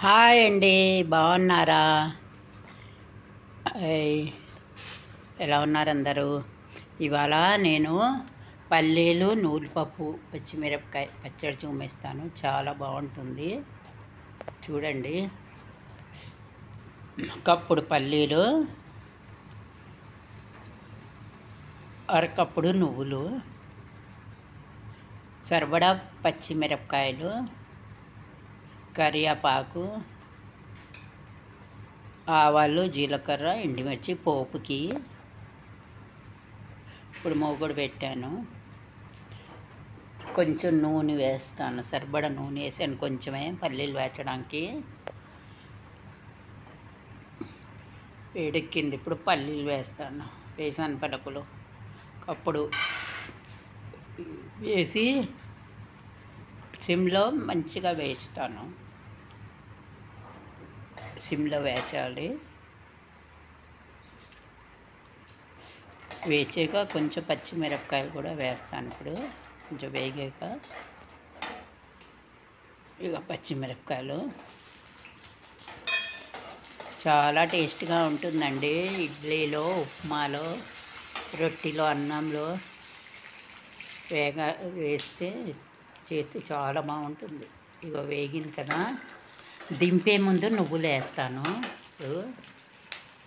Hi అండి, బాగున్నారా? ఎలా ఉన్నారు అందరూ? ఇవాళ నేను పల్లీలు నూలుపప్పు పచ్చిమిరపకాయ పచ్చడి చూపిస్తాను. చాలా బాగుంటుంది, చూడండి. కప్పుడు పల్లీలు, అరకప్పుడు నువ్వులు, సరిపడా పచ్చిమిరపకాయలు, కరివేపాకు, ఆవాలు, జీలకర్ర, ఎండుమిర్చి పోపుకి. ఇప్పుడు మూగుడు పెట్టాను. కొంచెం నూనె వేస్తాను, సరిపడా నూనె వేసాను, కొంచెమే పల్లీలు వేచడానికి. వేడెక్కింది, ఇప్పుడు పల్లీలు వేస్తాను. వేసాను పలుకులు. అప్పుడు వేసి సిమ్లో మంచిగా వేస్తాను. సిమ్లో వేచాలి. వేచాక కొంచెం పచ్చిమిరపకాయలు కూడా వేస్తాను. ఇప్పుడు కొంచెం వేగాక ఇక పచ్చిమిరపకాయలు చాలా టేస్ట్గా ఉంటుందండి. ఇడ్లీలో, ఉప్మాలో, రొట్టెలో, అన్నంలో వేస్తే చేస్తే చాలా బాగుంటుంది. ఇక వేగింది కదా, దింపే ముందు నువ్వులు వేస్తాను.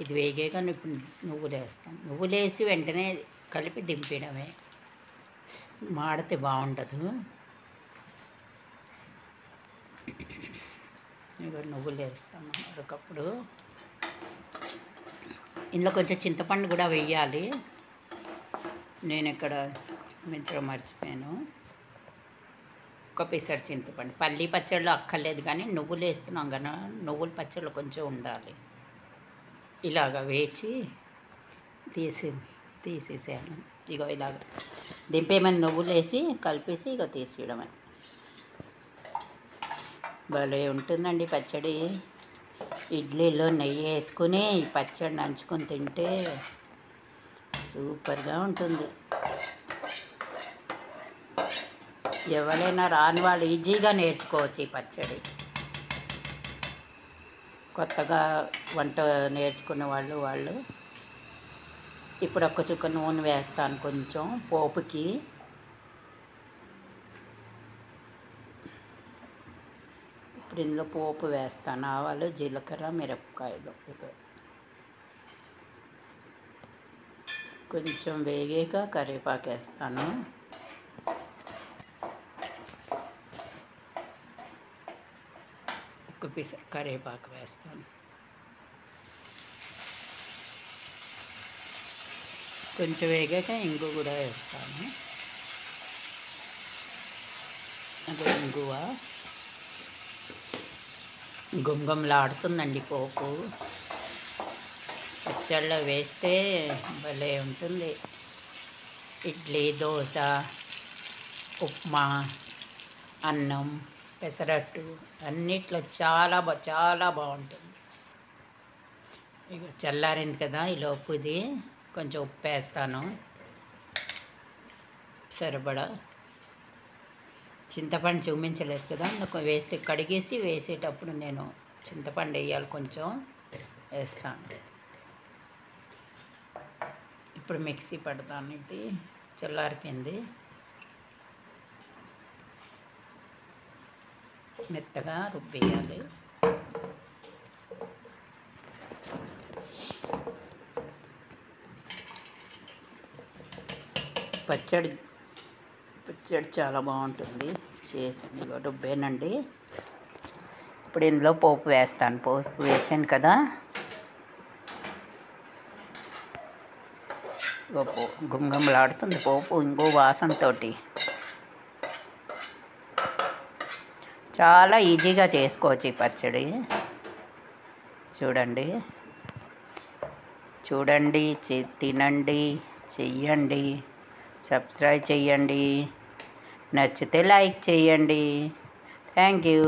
ఇది వేగాక ఇప్పుడు నువ్వులు వేస్తాను. నువ్వులు వేసి వెంటనే కలిపి దింపడమే, మాడితే బాగుండదు. ఇక నువ్వులు వేస్తాను. ఒకప్పుడు ఇందులో కొంచెం చింతపండు కూడా వేయాలి. నేను ఇక్కడ మంచిగా మర్చిపోయాను. ఒక పిసరు చింతపండు. పల్లి పచ్చడిలో అక్కర్లేదు, కానీ నువ్వులు వేస్తున్నాం కదా, నువ్వుల పచ్చడిలో కొంచెం ఉండాలి. ఇలాగ వేచి తీసేసాను. ఇగో ఇలాగ దింపేమని నువ్వులు వేసి కలిపేసి ఇక తీసేయడమే. భలే ఉంటుందండి పచ్చడి. ఇడ్లీలో నెయ్యి వేసుకుని ఈ పచ్చడి నంచుకొని తింటే సూపర్గా ఉంటుంది. ఎవరైనా రాని వాళ్ళు ఈజీగా నేర్చుకోవచ్చు ఈ పచ్చడి. కొత్తగా వంట నేర్చుకునే వాళ్ళు ఇప్పుడు ఒక్క చుక్క నూనె వేస్తాను కొంచెం పోపుకి. ఇప్పుడు ఇందులో పోపు వేస్తాను. ఆవాలు, జీలకర్ర, మిరపకాయలు. కొంచెం వేగాక కరివేపాకు వేస్తాను. ఒక పీస్ కరివేపాకు వేస్తాను. కొంచెం వేగాక ఇంగు కూడా వేస్తాను. అది ఇంగువ గుమగుమలాడుతుందండి పోపు. పచ్చళ్ళలో వేస్తే భలే ఉంటుంది. ఇడ్లీ, దోశ, ఉప్మా, అన్నం, పెసరట్టు అన్నిట్లో చాలా బాగుంటుంది. ఇక చల్లారింది కదా, ఈలోపు ఇది కొంచెం ఉప్పు వేస్తాను. సరిపడా చింతపండు చూపించలేదు కదా, అందుకు వేసి కడిగేసి వేసేటప్పుడు నేను చింతపండు వేయాలి, కొంచెం వేస్తాను. ఇప్పుడు మిక్సీ పడతాను. ఇది చల్లారిపోయింది. మెత్తగా రుబ్బేయాలి. పచ్చడి చాలా బాగుంటుంది. చేసి రుబ్బేనండి. ఇప్పుడు ఇందులో పోపు వేస్తాను. పోపు వేసాను కదా, గుమగుమలాడుతుంది పోపు ఇంకో వాసనతో. చాలా ఈజీగా చేసుకోవచ్చు ఈ పచ్చడి. చూడండి, తినండి, చెయ్యండి, సబ్స్క్రైబ్ చెయ్యండి, నచ్చితే లైక్ చేయండి. Thank you.